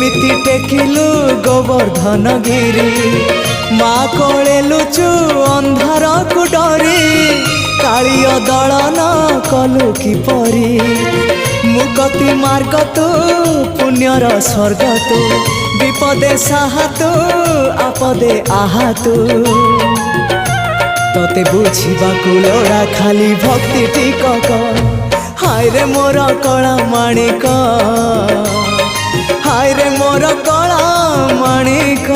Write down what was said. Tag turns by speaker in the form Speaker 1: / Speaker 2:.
Speaker 1: केमिति टेकिलु गोवर्धन गिरी माँ कोले लुचु अंधार को डरी कालिय दलन कलु किपरि मुक्ति मार्ग तू पुण्यर स्वर्ग तू विपदे साहा तू आपदे आहा तू तोते बुझिबाकु लोड़ा खाली भक्ति टिकक हाय रे मोर कला माणिक हाय रे मोर कला माणिक।